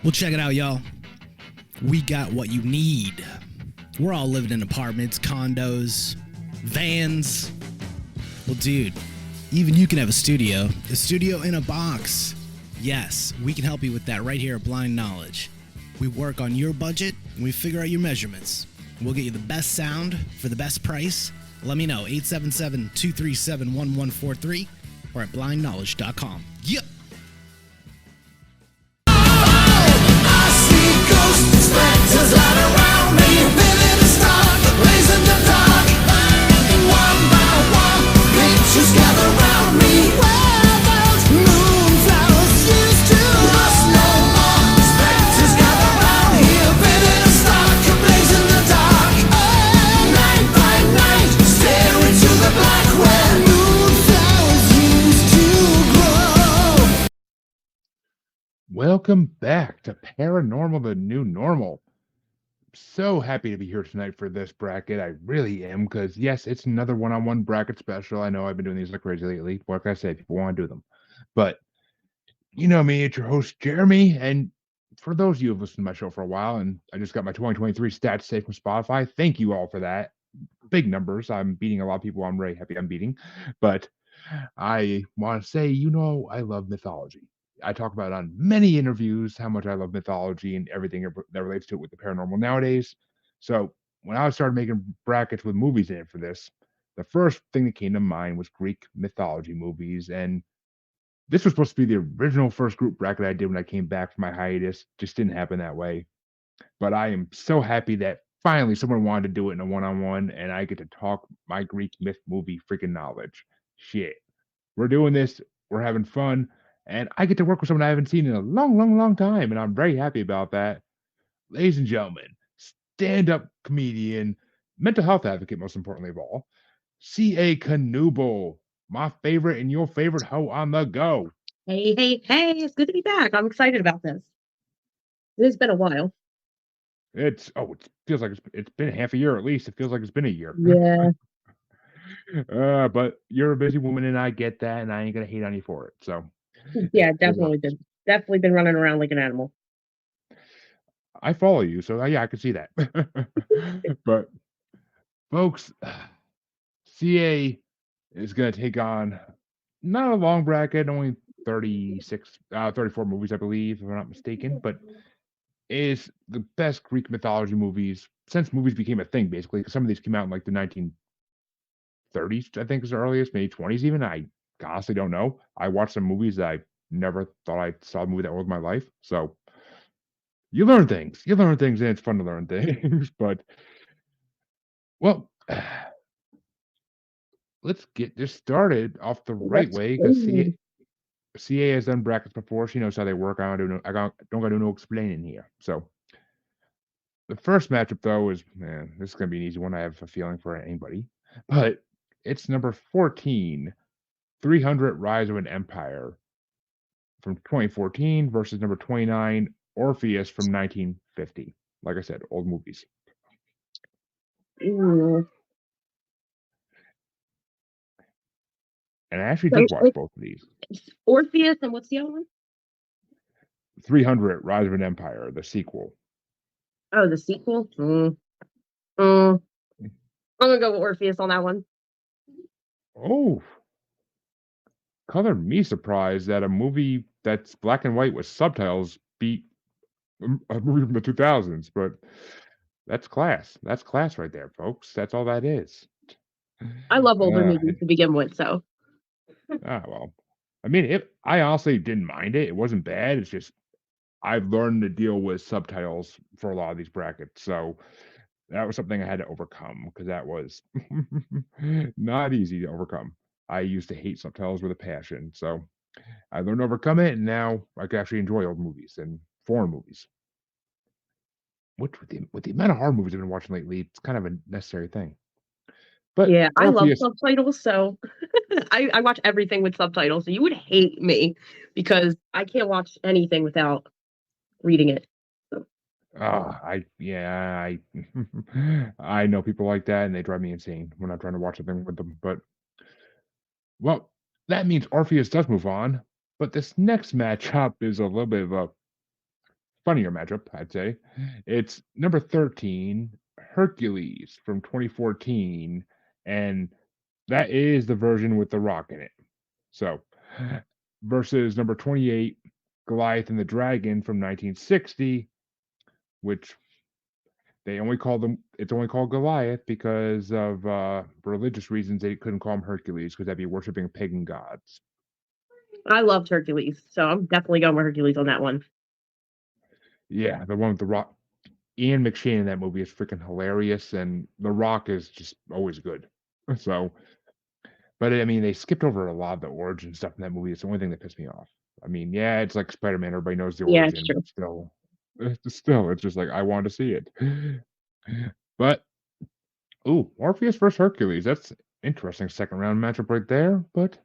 Well, check it out, y'all. We got what you need. We're all living in apartments, condos, vans. Well, dude, even you can have a studio in a box. Yes, we can help you with that right here at Blind Knowledge. We work on your budget and we figure out your measurements. We'll get you the best sound for the best price. Let me know, 877-237-1143 or at blindknowledge.com. Yep. Spectres all around me, living in stark, blazing the dark. One by one, pictures gather round me. Where those moonflowers used to lost no more. Spectres gather round here, living in stark, blazing the dark. Night by night, stare into the black where moonflowers used to grow. Welcome back to Paranormal, the New Normal. So happy to be here tonight for this bracket. I really am, because yes, it's another one-on-one bracket special. I know I've been doing these like crazy lately. Like I said, people want to do them. But you know me, it's your host, Jeremy. And for those of you who have listened to my show for a while, and I just got my 2023 stats saved from Spotify, thank you all for that. Big numbers. I'm beating a lot of people I'm very happy I'm beating. But I want to say, I love mythology. I talk about it on many interviews how much I love mythology and everything that relates to it with the paranormal nowadays. So when I started making brackets with movies in it for this, the first thing that came to mind was Greek mythology movies. And this was supposed to be the original first group bracket I did when I came back from my hiatus. Just didn't happen that way. But I am so happy that finally someone wanted to do it in a one-on-one and I get to talk my Greek myth movie freaking knowledge. Shit. We're doing this, we're having fun, and I get to work with someone I haven't seen in a long, long, long time, and I'm very happy about that. Ladies and gentlemen, stand-up comedian, mental health advocate, most importantly of all, C.A. Kanooble, my favorite and your favorite hoe on the go. Hey, it's good to be back. I'm excited about this. It's been a while. It feels like it's been half a year at least. It feels like it's been a year. Yeah. But you're a busy woman, and I get that, and I ain't gonna hate on you for it. So Yeah, definitely been running around like an animal. I follow you, so yeah, I can see that. But folks, CA is gonna take on not a long bracket, only 34 movies, I believe, if I'm not mistaken, but is the best Greek mythology movies since movies became a thing, basically. Because some of these came out in like the 1930s, I think is the earliest, maybe 20s even. I honestly don't know. I watched some movies that I never thought I saw a movie that old in my life. So you learn things. You learn things, and it's fun to learn things. But well, let's get this started off the right Let's way because go. CA has done brackets before. She knows how they work. Don't gotta do no explaining here. So the first matchup though is this is gonna be an easy one. I have a feeling for anybody, but it's number 14, 300 Rise of an Empire from 2014 versus number 29, Orpheus from 1950. Like I said, old movies. Ooh. And I actually did watch both of these. Orpheus, and what's the other one? 300 Rise of an Empire, the sequel. Oh, the sequel? I'm gonna go with Orpheus on that one. Oh, color me surprised that a movie that's black and white with subtitles beat a movie from the 2000s, but that's class. That's class right there, folks. That's all that is. I love older movies to begin with, so. Well. I mean, I honestly didn't mind it. It wasn't bad. It's just I've learned to deal with subtitles for a lot of these brackets. So that was something I had to overcome because that was not easy to overcome. I used to hate subtitles with a passion. So I learned to overcome it, and now I can actually enjoy old movies and foreign movies. Which with the amount of horror movies I've been watching lately, it's kind of a necessary thing. But yeah, I love Orpheus, subtitles, so I watch everything with subtitles. So you would hate me because I can't watch anything without reading it. So. I I know people like that, and they drive me insane when I'm trying to watch something with them. But well, that means Orpheus does move on. But this next matchup is a little bit of a funnier matchup, I'd say. It's number 13, Hercules from 2014, and that is the version with The Rock in it. So, versus number 28, Goliath and the Dragon from 1960, which they only call them. It's only called Goliath because of religious reasons. They couldn't call him Hercules because that'd be worshiping pagan gods. I loved Hercules, so I'm definitely going with Hercules on that one. Yeah, the one with The Rock. Ian McShane in that movie is freaking hilarious, and The Rock is just always good. So, but I mean, they skipped over a lot of the origin stuff in that movie. It's the only thing that pissed me off. I mean, yeah, it's like Spider-Man. Everybody knows the Yeah, it's origin, true. but still, it's just like I want to see it. But ooh, Orpheus versus Hercules. That's interesting second round matchup right there. But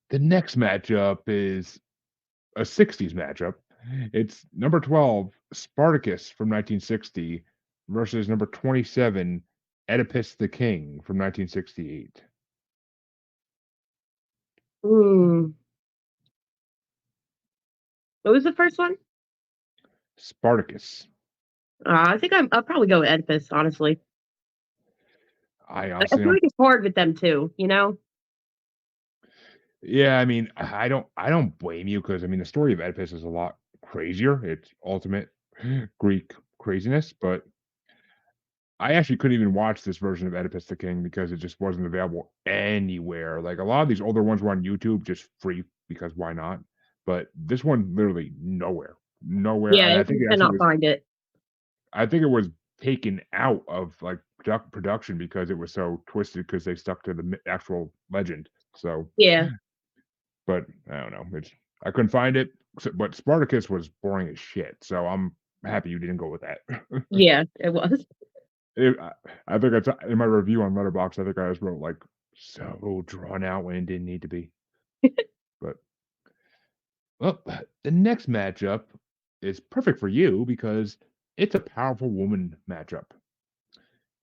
the next matchup is a 60s matchup. It's number 12, Spartacus from 1960 versus number 27, Oedipus the King from 1968. Hmm. What was the first one? Spartacus. I think I'll probably go with Oedipus, honestly. I I honestly feel don't. like it's hard with them too, you know? Yeah, I mean, I don't blame you because I mean the story of Oedipus is a lot crazier. It's ultimate Greek craziness, but I actually couldn't even watch this version of Oedipus the King because it just wasn't available anywhere. Like a lot of these older ones were on YouTube just free because why not? But this one literally nowhere. Nowhere. Yeah, And you cannot find it. I think it was taken out of like production because it was so twisted because they stuck to the actual legend. So, Yeah, but I don't know. I couldn't find it. But Spartacus was boring as shit. So I'm happy you didn't go with that. yeah, it was. It, I think it's in my review on Letterboxd. I think I just wrote like so drawn out when it didn't need to be. But well, the next matchup is perfect for you because it's a powerful woman matchup.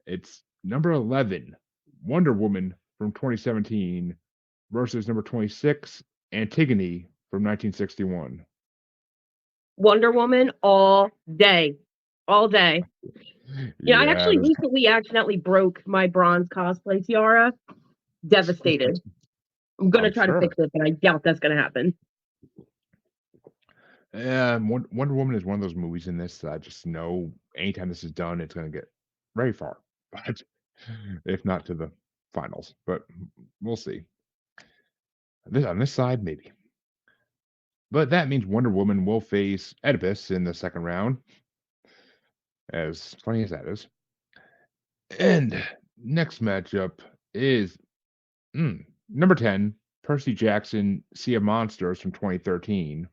It's number 11, Wonder Woman from 2017 versus number 26, Antigone from 1961. Wonder Woman all day. All day. You know, I Yeah, actually recently accidentally broke my bronze cosplay tiara. Devastated. I'm gonna I'm try to sure. fix it, but I doubt that's gonna happen. Yeah, Wonder Woman is one of those movies in this that I just know anytime this is done, it's going to get very far, but if not to the finals. But we'll see. On this side, maybe. But that means Wonder Woman will face Oedipus in the second round, as funny as that is. And next matchup is number 10, Percy Jackson, Sea of Monsters from 2013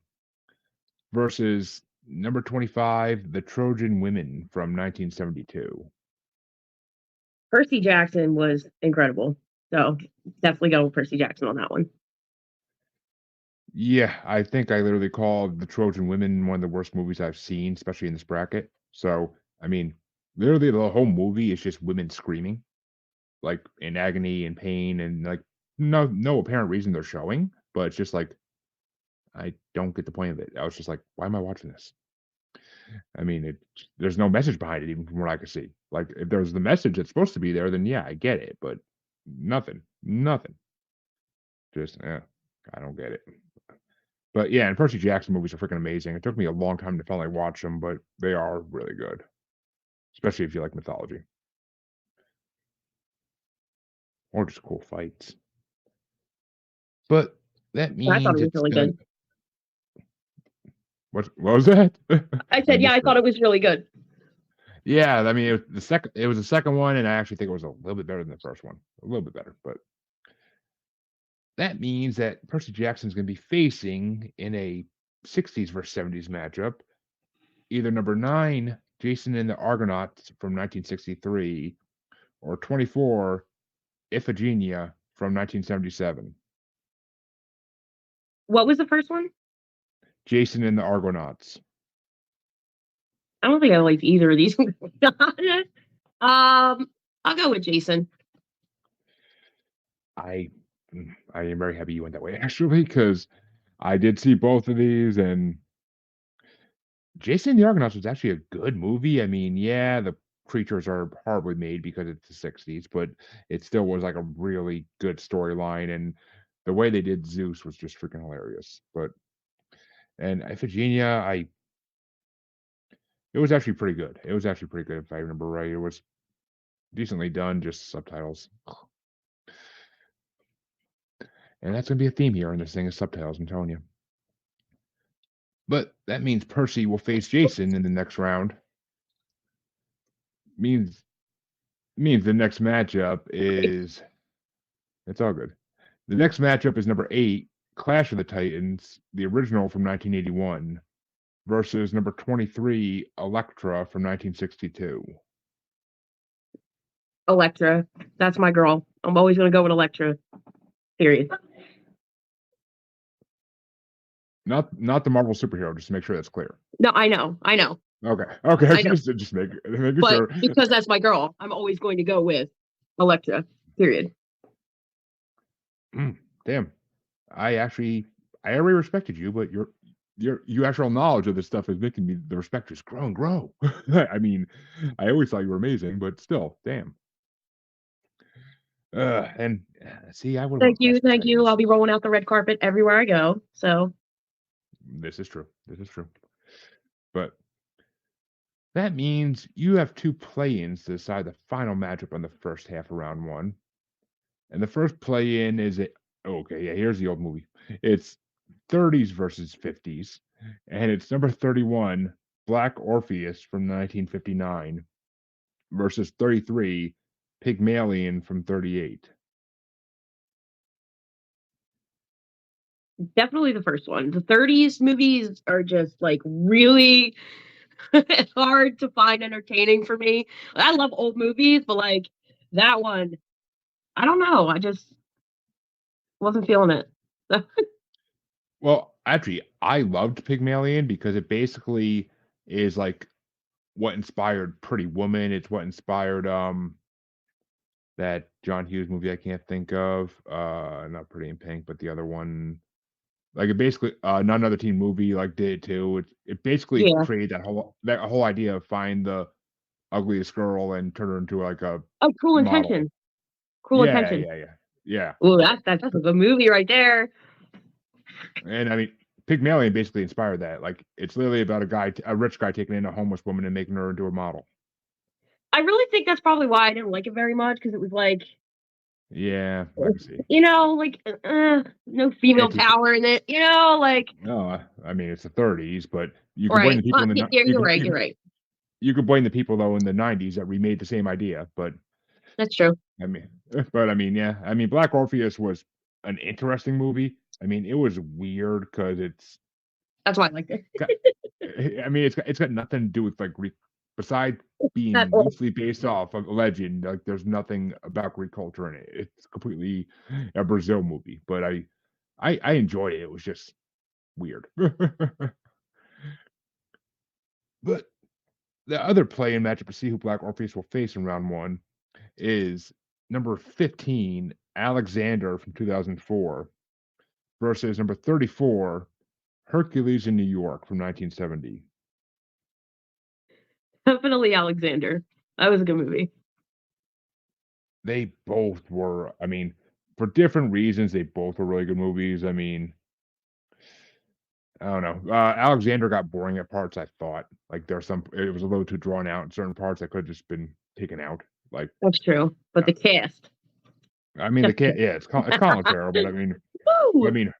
versus number 25, The Trojan Women from 1972. Percy Jackson was incredible. So definitely go with Percy Jackson on that one. Yeah, I think I literally called The Trojan Women one of the worst movies I've seen, especially in this bracket. So, I mean, literally the whole movie is just women screaming, like in agony and pain, and like no apparent reason they're showing, but it's just like I don't get the point of it. I was just like, why am I watching this? I mean, there's no message behind it, even from what I could see. Like, if there's the message that's supposed to be there, then yeah, I get it, but nothing. Just, I don't get it. But yeah, and Percy Jackson movies are freaking amazing. It took me a long time to finally watch them, but they are really good, especially if you like mythology or just cool fights. But that I thought means it was it's really gonna. good. What was that? I I said, yeah, I missed thought that. it was really good. Yeah, I mean, it was the second one, and I actually think it was a little bit better than the first one. A little bit better, but that means that Percy Jackson's going to be facing in a 60s versus 70s matchup either number 9, Jason and the Argonauts from 1963, or 24, Iphigenia from 1977. What was the first one? Jason and the Argonauts. I don't think I liked either of these. I'll go with Jason. I I am very happy you went that way actually because I did see both of these and Jason and the Argonauts was actually a good movie. I mean, yeah, the creatures are horribly made because it's the '60s, but it still was like a really good storyline, and the way they did Zeus was just freaking hilarious. But and Iphigenia, it was actually pretty good. It was actually pretty good if I remember right. It was decently done, just subtitles. And that's gonna be a theme here in this thing is subtitles, I'm telling you. But that means Percy will face Jason in the next round. Means means the next matchup is it's all good. The next matchup is number 8, Clash of the Titans, the original from 1981, versus number 23, Elektra from 1962. Elektra. That's my girl. I'm always going to go with Elektra. Period. Not the Marvel superhero, just to make sure that's clear. No, I know. Okay. I know. Just making But sure. because that's my girl, I'm always going to go with Elektra. Period. Damn. I already respected you, but your actual knowledge of this stuff is making me the respect just grow and grow. I mean, I always thought you were amazing, but still, damn. And see, I would Thank want Clash you. of the Thank you. Titans. I'll be rolling out the red carpet everywhere I go. So This is true. This is true. But that means you have 2 play-ins to decide the final matchup on the first half of round 1. And the first play-in is okay, yeah, here's the old movie. It's 30s versus 50s, and it's number 31, Black Orpheus from 1959 versus 33, Pygmalion from 38. definitely the first one. The 30s movies are just like really hard to find entertaining for me. I love old movies, but like that one, I don't know. I just wasn't feeling it. Well, actually, I loved Pygmalion because it basically is like what inspired Pretty Woman. It's what inspired that John Hughes movie I can't think of. Not Pretty in Pink, but the other one. Like it basically not another teen movie like did it too. It basically Yeah. created that whole idea of find the ugliest girl and turn her into like a Oh, Cruel model. Intention. Cruel Yeah, Intention. yeah. Oh, that's a good movie right there. And I mean, Pygmalion basically inspired that. Like it's literally about a rich guy taking in a homeless woman and making her into a model. I really think that's probably why I didn't like it very much because it was like, Yeah, I can see. like no female power in it. Like No, I mean it's the 30s, but you can blame right. the people in the Yeah, you're right. You're right. you could blame the people though in the 90s that remade the same idea, but That's true. I mean, yeah. I mean, Black Orpheus was an interesting movie. I mean, it was weird because That's why I liked it. I mean, it's got nothing to do with like Greek, besides being At all. loosely based off of a legend. Like, there's nothing about Greek culture in it. It's completely a Brazil movie, but I enjoyed it. It was just weird. But the other play-in matchup to see who Black Orpheus will face in round 1 is number 15, Alexander from 2004 versus number 34, Hercules in New York from 1970. Definitely Alexander. That was a good movie. They both were, I mean, for different reasons, they both were really good movies. I mean, I don't know. Alexander got boring at parts, I thought. Like it was a little too drawn out in certain parts that could have just been taken out. Like, That's true. But the cast. I mean, it's Colin Farrell, but Woo! I mean,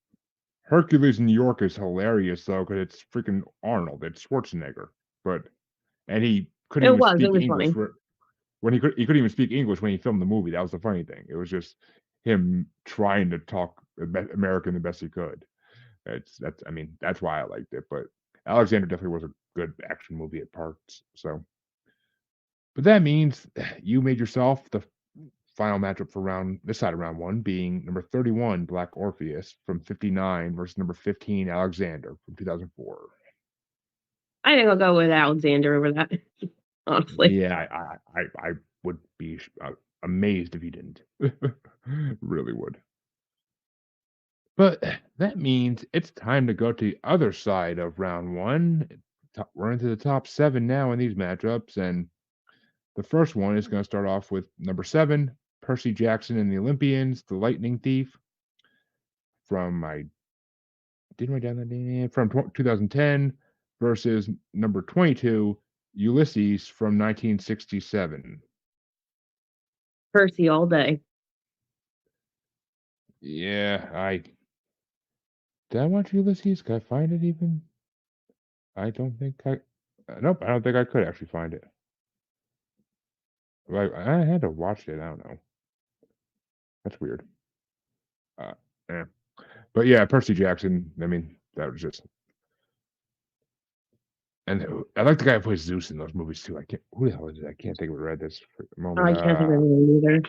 Hercules in New York is hilarious though because it's freaking Arnold. It's Schwarzenegger, and he couldn't It even was. It speak was English funny. when he couldn't even speak English when he filmed the movie. That was the funny thing. It was just him trying to talk American the best he could. I mean that's why I liked it. But Alexander definitely was a good action movie at parts. So, but that means you made yourself the final matchup for this side of round 1 being number 31, Black Orpheus from 59 versus number 15, Alexander from 2004. I think I'll go with Alexander over that. Honestly. Yeah, I would be amazed if you didn't. Really would. But that means it's time to go to the other side of round 1. we're into the top 7 now in these matchups, and the first one is going to start off with number 7, Percy Jackson and the Olympians, The Lightning Thief, from I didn't write down that name, from 2010, versus number 22, Ulysses from 1967. Percy all day. Yeah, did I watch Ulysses? Could I find it even? I don't think nope, I don't think I could actually find it. I had to watch it. I don't know. That's weird. Yeah. But yeah, Percy Jackson. I mean, that was just. And I like the guy who plays Zeus in those movies too. Who the hell is it? I can't think of it right this moment. I can't think of anything either.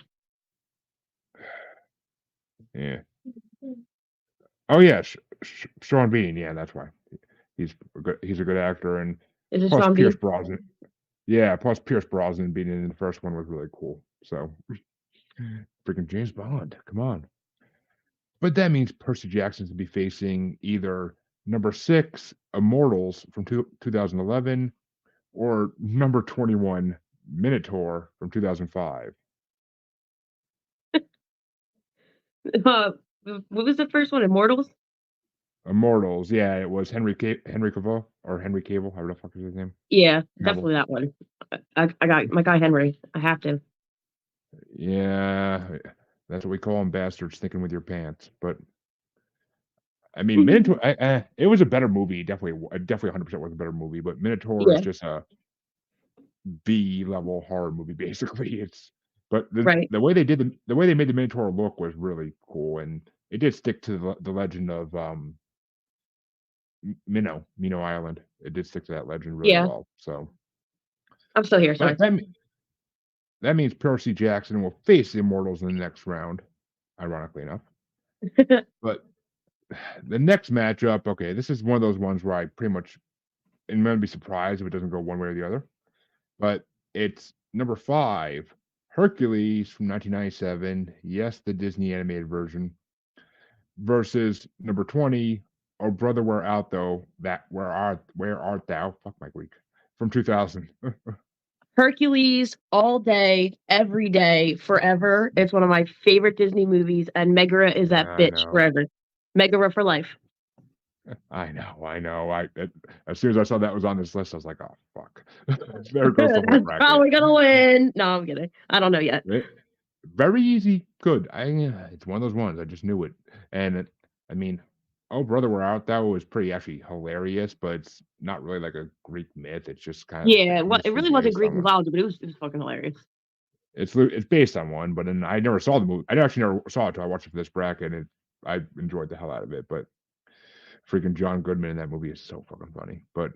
Yeah. Oh yeah, Sean Bean. Yeah, that's why. He's a good actor, and Is it plus Sean Pierce Bean? Brosnan. Yeah, plus Pierce Brosnan being in the first one was really cool. So, freaking James Bond, come on. But that means Percy Jackson's to be facing either number 6, Immortals from 2011, or number 21, Minotaur from 2005. What was the first one? Immortals? Immortals, yeah, it was Henry Cavill, or Henry Cable, however the fuck is his name. Yeah, Cavill. definitely that one. I got my guy Henry. I have to. Yeah, that's what we call them, bastards thinking with your pants. But I mean, Minotaur, it was a better movie. Definitely 100% was a better movie. But Minotaur is Yeah. just a B level horror movie, basically. But Right. the way they did the way they made the Minotaur look was really cool, and it did stick to the legend of Mino Island. It did stick to that legend really Yeah. well. So, I'm still here. Sorry. but that means Percy Jackson will face the Immortals in the next round, ironically enough. But the next matchup, okay, this is one of those ones where I pretty much am going to be surprised if it doesn't go one way or the other. But it's number 5, Hercules from 1997. Yes, the Disney animated version. Versus number 20, Oh Brother, Where Art Thou? Where art thou? Fuck my Greek. From 2000. Hercules all day, every day, forever. It's one of my favorite Disney movies, and Megara is that bitch forever. Megara for life. I know. As soon as I saw that was on this list, I was like, oh fuck. There goes the whole bracket. Probably gonna win. No, I'm kidding. I don't know yet. Very easy. Good. It's one of those ones. I just knew it. And I mean, Oh Brother, Where Art Thou was pretty actually hilarious, but it's not really like a Greek myth. It's just kind of it really wasn't Greek mythology, but it was fucking hilarious. It's based on one, but then I never saw the movie. I actually never saw it until I watched it for this bracket, and I enjoyed the hell out of it. But freaking John Goodman in that movie is so fucking funny. But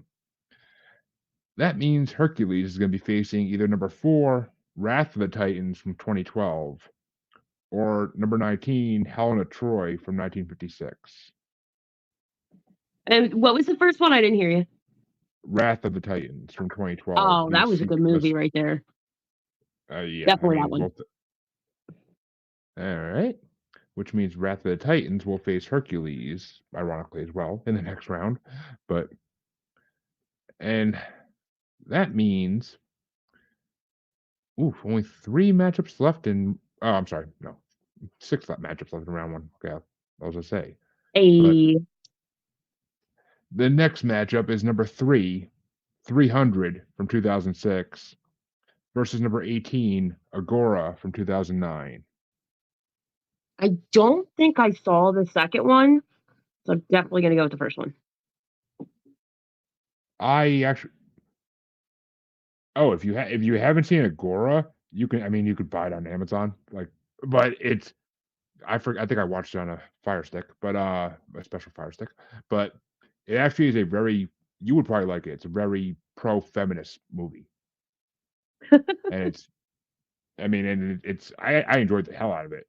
that means Hercules is going to be facing either number 4, Wrath of the Titans from 2012, or number 19, Helen of Troy from 1956. And what was the first one? I didn't hear you. Wrath of the Titans from 2012. Oh, that was a good movie right there. Yeah, definitely that one. All right. Which means Wrath of the Titans will face Hercules, ironically as well, in the next round. And that means, only 3 matchups left in. Oh, I'm sorry, no, 6 matchups left in round 1. Okay, I was gonna say. But the next matchup is number 3, 300 from 2006, versus number 18, Agora from 2009. I don't think I saw the second one, so I'm definitely gonna go with the first one. If you haven't seen Agora, you could buy it on Amazon, but it's I think I watched it on a Fire Stick, but a special Fire Stick, but it actually is you would probably like it. It's a very pro-feminist movie, and I enjoyed the hell out of it.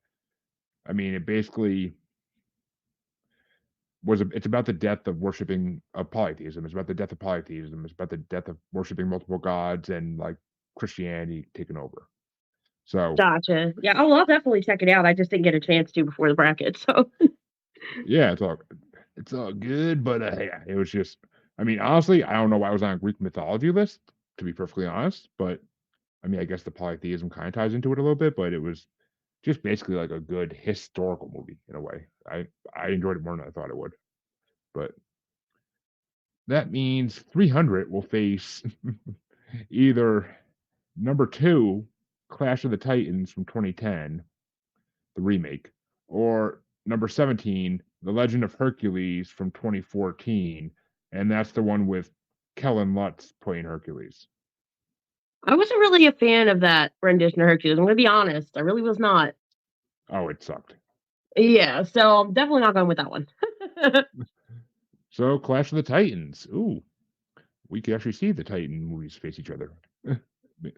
I mean, it basically it's about the death of polytheism. It's about the death of polytheism. It's about the death of worshiping multiple gods and like Christianity taking over. So gotcha. Yeah, I'll definitely check it out. I just didn't get a chance to before the bracket, so yeah, it's all good. But yeah, it was just I mean, honestly, I don't know why it was on a Greek mythology list, to be perfectly honest, but I mean, I guess the polytheism kind of ties into it a little bit, but it was just basically like a good historical movie in a way. I enjoyed it more than I thought it would. But that means 300 will face either number 2, Clash of the Titans from 2010, the remake, or number 17, The Legend of Hercules from 2014, and that's the one with Kellen Lutz playing Hercules. I wasn't really a fan of that rendition of Hercules. I'm gonna be honest. I really was not. Oh, it sucked. Yeah, so I'm definitely not going with that one. So, Clash of the Titans. Ooh, we could actually see the Titan movies face each other.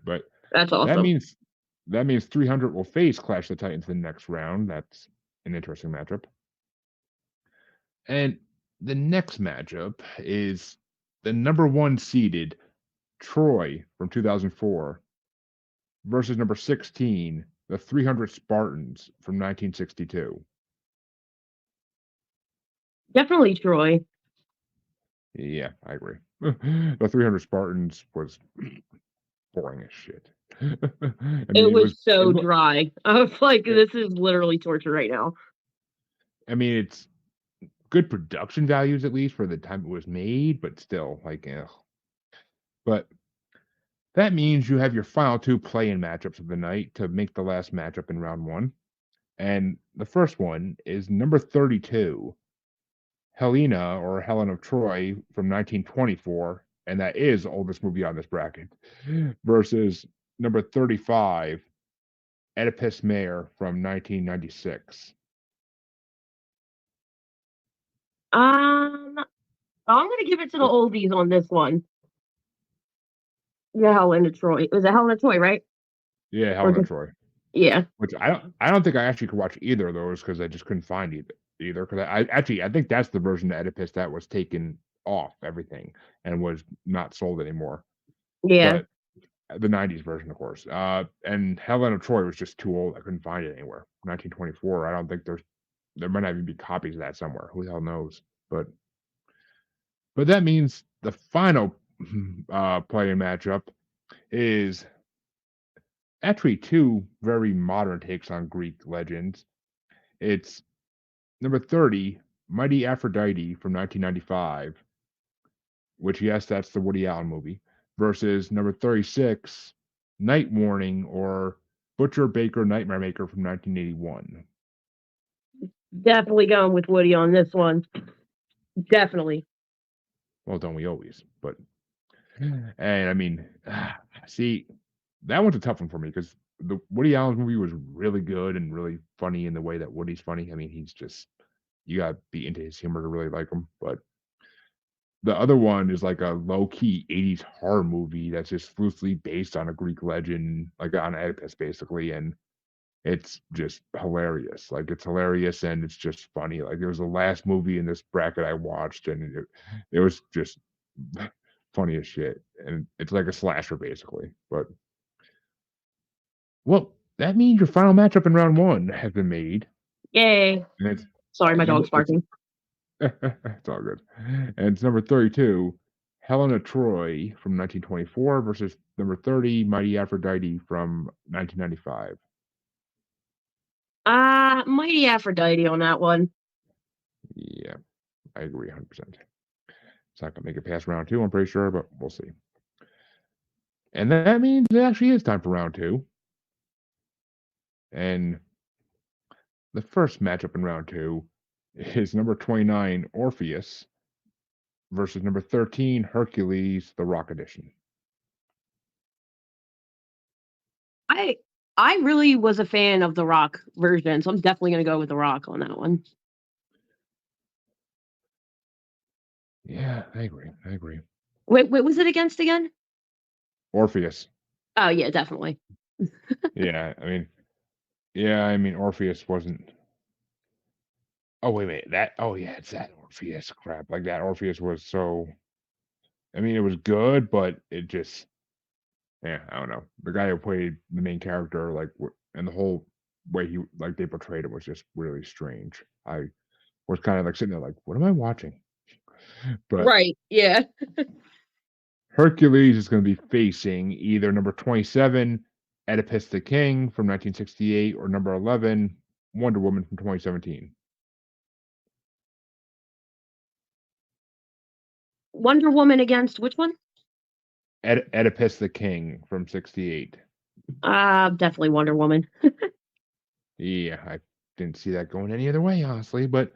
But That's that awesome. means 300 will face Clash of the Titans in the next round. That's an interesting matchup. And the next matchup is the number 1 seeded Troy from 2004 versus number 16, the 300 Spartans from 1962. Definitely Troy. Yeah, I agree. The 300 Spartans was boring as shit. I mean, It it was was so dry. I was like, this is literally torture right now. I mean, it's good production values at least for the time it was made, but still, like, ugh. But that means you have your final 2 play-in matchups of the night to make the last matchup in round 1. And the first one is number 32, Helena or Helen of Troy from 1924, and that is the oldest movie on this bracket, versus number 35, Oedipus Mayer from 1996. I'm gonna give it to the Well, oldies on this one. Yeah, Helena Troy. Was it Helena Troy, right? yeah, Or Helen of just Troy. yeah. Which I don't think I actually could watch either of those because I just couldn't find either. Because I think that's the version of Oedipus that was taken off everything and was not sold anymore. Yeah. But the '90s version, of course. And Helen of Troy was just too old. I couldn't find it anywhere. 1924. I don't think there might not even be copies of that somewhere. Who the hell knows? But that means the final play-in matchup is actually 2 very modern takes on Greek legends. It's number 30, Mighty Aphrodite from 1995, which, yes, that's the Woody Allen movie, versus number 36, Night Warning or Butcher Baker Nightmare Maker from 1981. Definitely going with Woody on this one. Definitely. Well, don't we always? But, and I mean, see, that one's a tough one for me because the Woody Allen movie was really good and really funny in the way that Woody's funny. I mean, he's just, you gotta be into his humor to really like him. But the other one is like a low-key '80s horror movie that's just loosely based on a Greek legend, like on Oedipus, basically, and it's just hilarious. Like, it's hilarious and it's just funny. Like, it was the last movie in this bracket I watched, and it was just funny as shit, and it's like a slasher, basically. But, well, that means your final matchup in round 1 has been made, Yay. and it's Sorry, my number dog's barking. it's all good. And it's number 32, Helena Troy from 1924 versus number 30, Mighty Aphrodite from 1995. Mighty Aphrodite on that one. Yeah, I agree 100%. It's not going to make it past round 2, I'm pretty sure, but we'll see. And that means it actually is time for round 2. And the first matchup in round 2 is number 29, Orpheus versus number 13, Hercules, the Rock Edition. I really was a fan of the Rock version, so I'm definitely gonna go with the Rock on that one. Yeah, I agree. I agree. Wait, was it against again? Orpheus. Oh yeah, definitely. Yeah, I mean, Orpheus wasn't. Oh wait, that. Oh yeah, it's that Orpheus crap. Like that Orpheus was so. I mean, it was good, but it just. Yeah, I don't know. The guy who played the main character, like, and the whole way they portrayed him was just really strange. I was kind of like sitting there, like, what am I watching? But Right. Yeah. Hercules is going to be facing either number 27, Oedipus the King from 1968, or number 11, Wonder Woman from 2017. Wonder Woman against which one? Oedipus the King from 68. Definitely Wonder Woman. Yeah, I didn't see that going any other way, honestly. But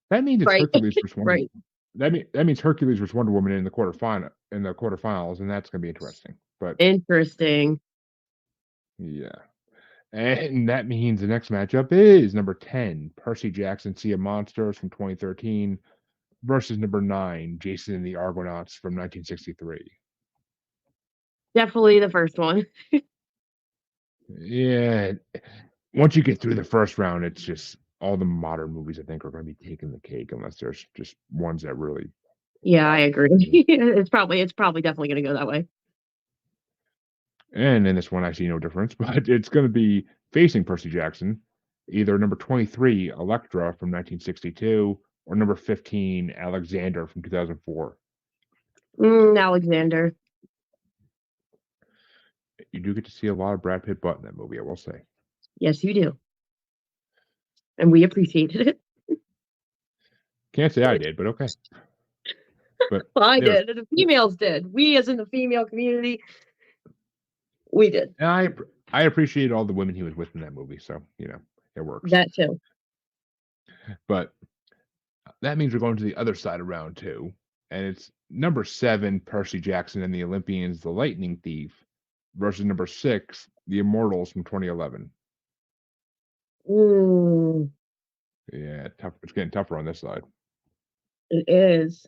that means it's Right. Hercules versus Wonder. Right. That means Hercules versus Wonder Woman in the quarterfinals, and that's going to be interesting. But Interesting. yeah, and that means the next matchup is number 10, Percy Jackson, Sea of Monsters from 2013, versus number 9, Jason and the Argonauts from 1963. Definitely the first one. Yeah, once you get through the first round, it's just all the modern movies I think are going to be taking the cake unless there's just ones that really Yeah, I pop. agree. It's probably definitely going to go that way. And in this one, I see no difference, but it's going to be facing Percy Jackson, either number 23, Electra from 1962, or number 15, Alexander from 2004. Alexander. You do get to see a lot of Brad Pitt butt in that movie, I will say. Yes, you do. And we appreciated it. Can't say I did, but okay. But Well, I there's- did. And the females did. We, as in the female community, we did. and I appreciate all the women he was with in that movie, so it works. That too. But that means we're going to the other side of round 2, and it's number 7, Percy Jackson and the Olympians, The Lightning Thief, versus number 6, The Immortals from 2011. Ooh, Yeah, tough. It's getting tougher on this side. it is.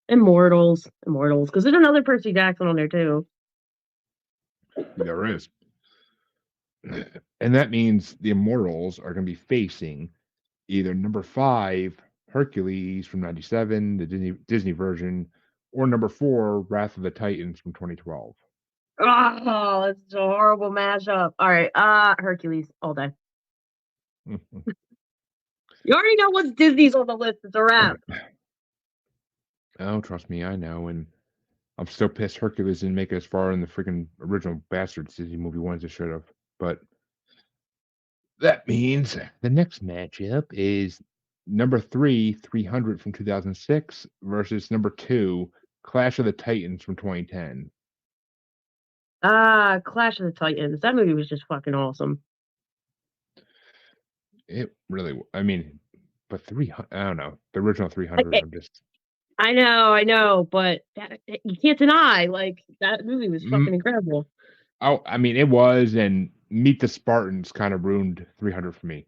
Immortals. Because there's another Percy Jackson on there too. There is. And that means the Immortals are going to be facing either number 5, Hercules from 97, the Disney version, or number 4, Wrath of the Titans from 2012. Oh, it's a horrible mashup. All right, Hercules all day. You already know what's Disney's on the list. It's a wrap. Oh, trust me, I know. And I'm still pissed Hercules didn't make it as far in the freaking original Bastards Disney movie ones it should have. But that means the next matchup is number 3, 300 from 2006 versus number 2, Clash of the Titans from 2010. Clash of the Titans. That movie was just fucking awesome. It really, I mean, but 300, I don't know. The original 300, I'm just. I know, but you can't deny, like, that movie was fucking incredible. Oh, I mean, it was, and Meet the Spartans kind of ruined 300 for me.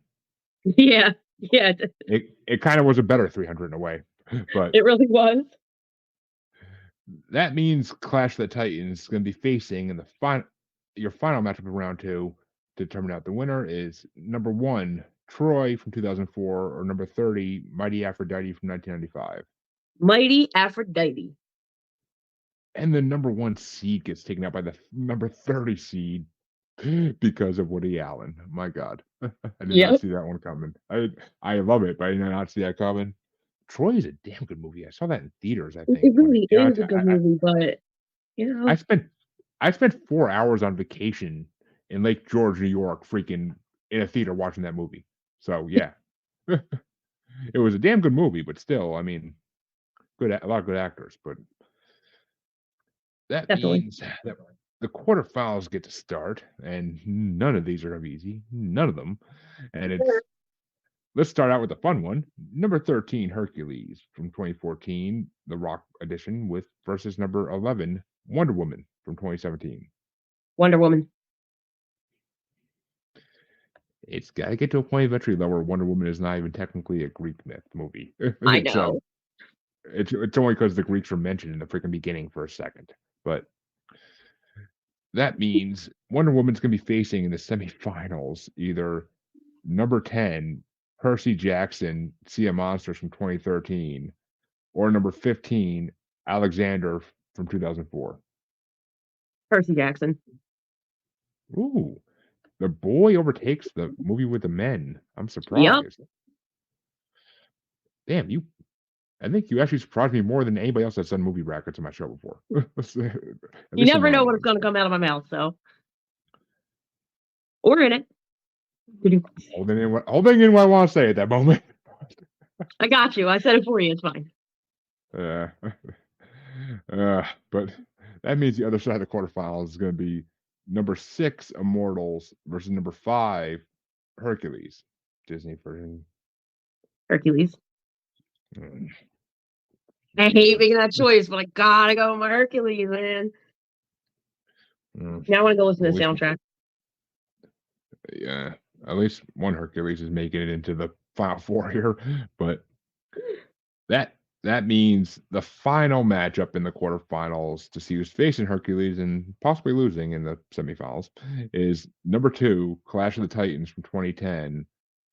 Yeah. It kind of was a better 300 in a way, but It really was. that means Clash of the Titans is going to be facing in your final matchup of round 2 to determine out the winner is number 1, Troy from 2004, or number 30, Mighty Aphrodite from 1995. Mighty Aphrodite. And the number 1 seed gets taken out by the number 30 seed because of Woody Allen. My God. I did not see that one coming. I love it, but I did not see that coming. Troy is a damn good movie. I saw that in theaters, I think. It really is a good movie, but I spent 4 hours on vacation in Lake George, New York, freaking in a theater watching that movie. So yeah. It was a damn good movie, but still, I mean, a lot of good actors, but that Definitely. means that the quarterfinals get to start, and none of these are going to be easy. None of them. And let's start out with the fun one. Number 13, Hercules from 2014, the Rock edition, versus number 11, Wonder Woman from 2017. Wonder Woman. It's got to get to a point eventually though where Wonder Woman is not even technically a Greek myth movie. I know. It's only because the Greeks were mentioned in the freaking beginning for a second. But that means Wonder Woman's going to be facing in the semifinals either number 10, Percy Jackson, Sea of Monsters from 2013, or number 15, Alexander from 2004. Percy Jackson. Ooh, the boy overtakes the movie with the men. I'm surprised. damn, I think you actually surprised me more than anybody else that's done movie brackets on my show before. At You least the never know normal what's ones. going to come out of my mouth, so. Or in it. Holding in what I want to say at that moment. I got you. I said it for you. It's fine. Uh, but that means the other side of the quarterfinals is going to be number 6 Immortals versus number 5 Hercules. Disney version. Hercules. Mm. I hate making that choice, but I gotta go with my Hercules, man. Mm. Now I want to go listen At to the least, soundtrack. yeah, at least one Hercules is making it into the final 4 here, but that means the final matchup in the quarterfinals to see who's facing Hercules and possibly losing in the semifinals is number 2 Clash of the Titans from 2010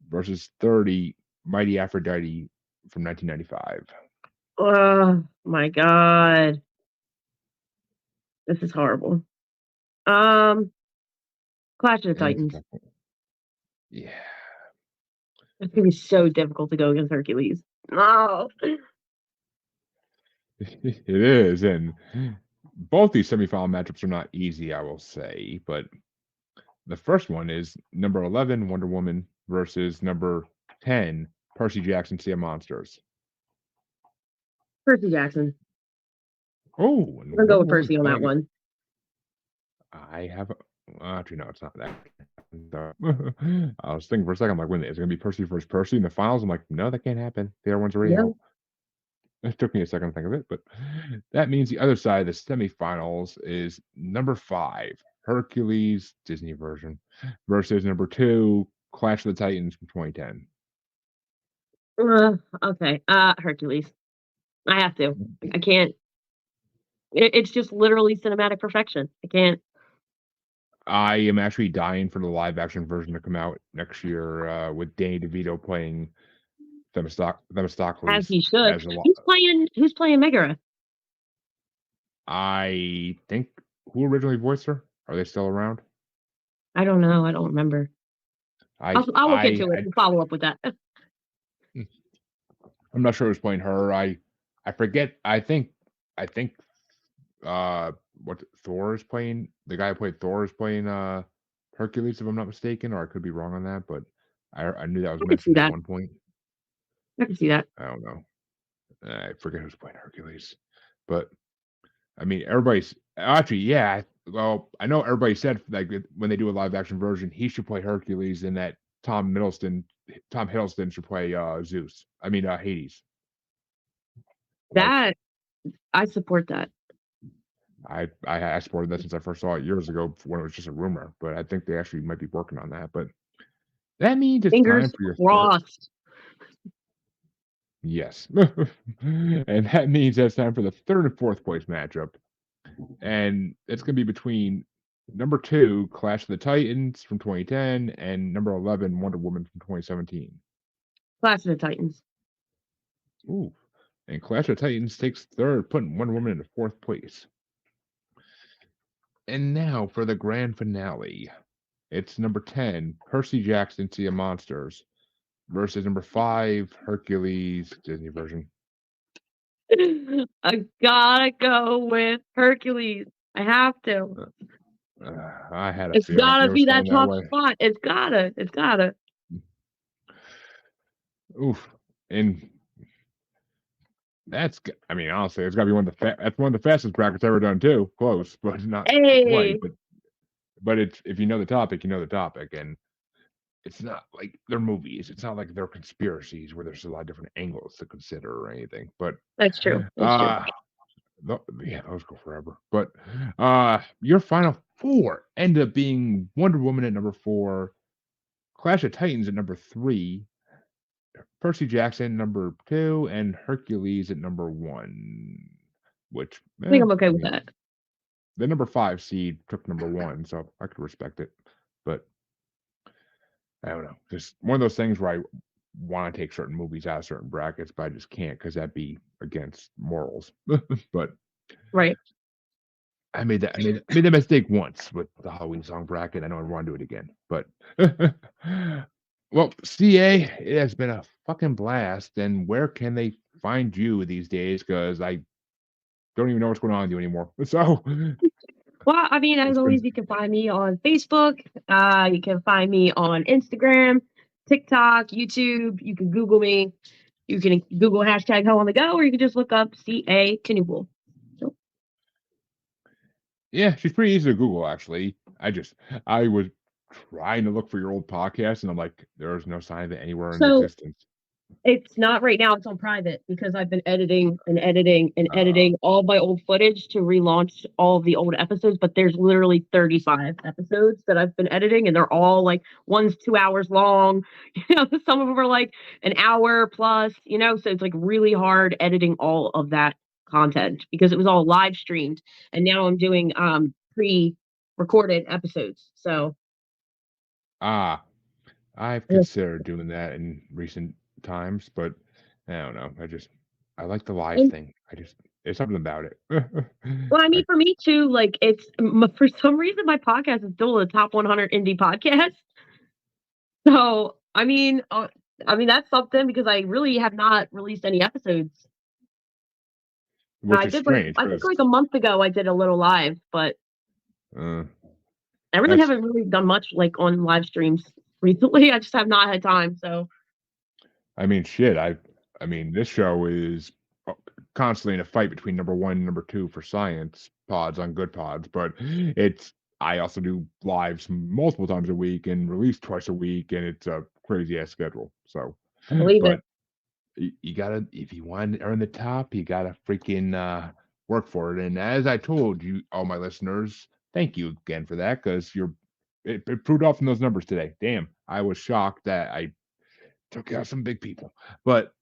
versus 30 Mighty Aphrodite from 1995. Oh my god. This is horrible. Clash of the And it's a Titans. tough one. Yeah, It's gonna be so difficult to go against Hercules. No. it is, and both these semifinal matchups are not easy, I will say, but the first one is number 11 Wonder Woman versus number 10 Percy Jackson Sea of Monsters. Percy Jackson. Oh, I'm and gonna go Wonder with Woman's Percy on that playing. one. I have. Actually, no, it's not that. I was thinking for a second, I'm like, wait, is it going to be Percy versus Percy in the finals? I'm like, no, that can't happen. The other one's already Yeah. out. It took me a second to think of it, but that means the other side of the semifinals is number 5, Hercules, Disney version, versus number 2, Clash of the Titans from 2010. Okay. Hercules. I have to. I can't. It's just literally cinematic perfection. I can't. I am actually dying for the live action version to come out next year with Danny DeVito playing As Themistocles he should. as a lot. Who's playing Megara? I think who originally voiced her? Are they still around? I don't know. I don't remember. I'll look into it and follow up with that. I'm not sure who's playing her. I forget. I think what Thor is playing. The guy who played Thor is playing Hercules, if I'm not mistaken, or I could be wrong on that, but I knew that was I can see mentioned at that. one point. I can see that. I don't know. I forget who's playing Hercules, but I mean, everybody's actually, yeah. Well, I know everybody said like when they do a live action version, he should play Hercules, and that Tom Hiddleston should play Zeus. I mean, Hades. Like That I support that. I supported that since I first saw it years ago when it was just a rumor, but I think they actually might be working on that. But that means it's time Fingers for your third. crossed. Yes, and that means it's time for the third and fourth place matchup. And it's going to be between number 2, Clash of the Titans from 2010, and number 11, Wonder Woman from 2017. Clash of the Titans. Ooh, and Clash of the Titans takes third, putting Wonder Woman into fourth place. And now for the grand finale. It's number 10, Percy Jackson Sea of Monsters versus number 5, Hercules, Disney version. I gotta go with Hercules. I have to. I had a It's feeling gotta it was be that going that top way. spot. It's gotta. It's gotta. Oof. And I mean, honestly, it's got to be that's one of the fastest brackets ever done too. Close, but not quite. Hey, But it's if you know the topic, you know the topic, and it's not like they're movies. It's not like they're conspiracies where there's a lot of different angles to consider or anything. But that's true. That's true. yeah, those go forever. But your final 4 end up being Wonder Woman at number 4, Clash of Titans at number 3, Percy Jackson number 2, and Hercules at number 1. Which I think I'm okay with that. the number 5 seed took number 1, so I could respect it. But I don't know. Just one of those things where I want to take certain movies out of certain brackets, but I just can't because that'd be against morals. But Right. I made that mistake once with the Halloween song bracket. I know I want to do it again, but Well, CA, it has been a fucking blast. And where can they find you these days? Because I don't even know what's going on with you anymore. So Well, I mean, as it's been always, you can find me on Facebook. You can find me on Instagram, TikTok, YouTube. You can Google me. You can Google hashtag Ho on the Go, or you can just look up CA Kanooble. So, yeah, she's pretty easy to Google actually. I was trying to look for your old podcast and I'm like, there's no sign of it anywhere in so existence. it's not right now, it's on private because I've been editing and editing and Uh, editing all my old footage to relaunch all of the old episodes, but there's literally 35 episodes that I've been editing and they're all like one's 2 hours long. Some of them are like an hour plus, so it's like really hard editing all of that content because it was all live streamed and now I'm doing pre-recorded episodes. So, ah, I've yeah. considered doing that in recent times, but I don't know. I like the live And thing. There's something about it. well, I mean, I for me too, like for some reason my podcast is still in the top 100 indie podcasts. So, I mean that's something because I really have not released any episodes. which is strange I think because like a month ago I did a little live, but uh, I really that's haven't really done much like on live streams recently. I just have not had time. So, I mean shit. I mean this show is constantly in a fight between number one and number two for science pods on good pods, but it's I also do lives multiple times a week and release twice a week, and it's a crazy ass schedule. So, I believe but it. you gotta if you want to earn the top, you gotta freaking work for it. And as I told you, all my listeners, thank you again for that because it proved off in those numbers today. Damn, I was shocked that I took out some big people, but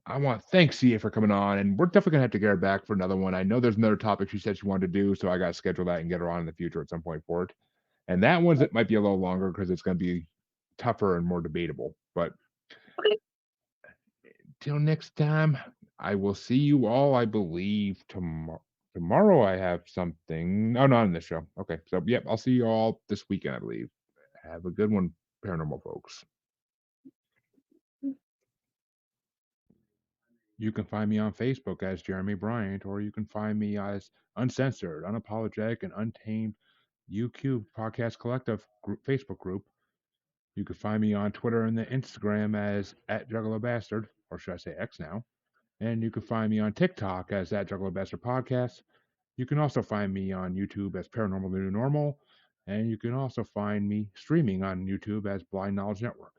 I want to thank CA for coming on, and we're definitely gonna have to get her back for another one. I know there's another topic she said she wanted to do, so I gotta schedule that and get her on in the future at some point for it. And that one's it might be a little longer because it's gonna be tougher and more debatable. But Okay. till next time, I will see you all. I believe tomorrow. Tomorrow I have something. Oh, not in this show. Okay, so yep, I'll see you all this weekend. I believe. Have a good one, paranormal folks. You can find me on Facebook as Jeremy Bryant, or you can find me as Uncensored, Unapologetic, and Untamed UQ Podcast Collective Facebook group. You can find me on Twitter and the Instagram as at Juggalo Bastard, or should I say X now? And you can find me on TikTok as at Juggalo Bastard Podcast. You can also find me on YouTube as Paranormal the New Normal, and you can also find me streaming on YouTube as Blind Knowledge Network,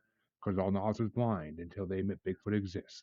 because all knowledge is blind until they admit Bigfoot exists.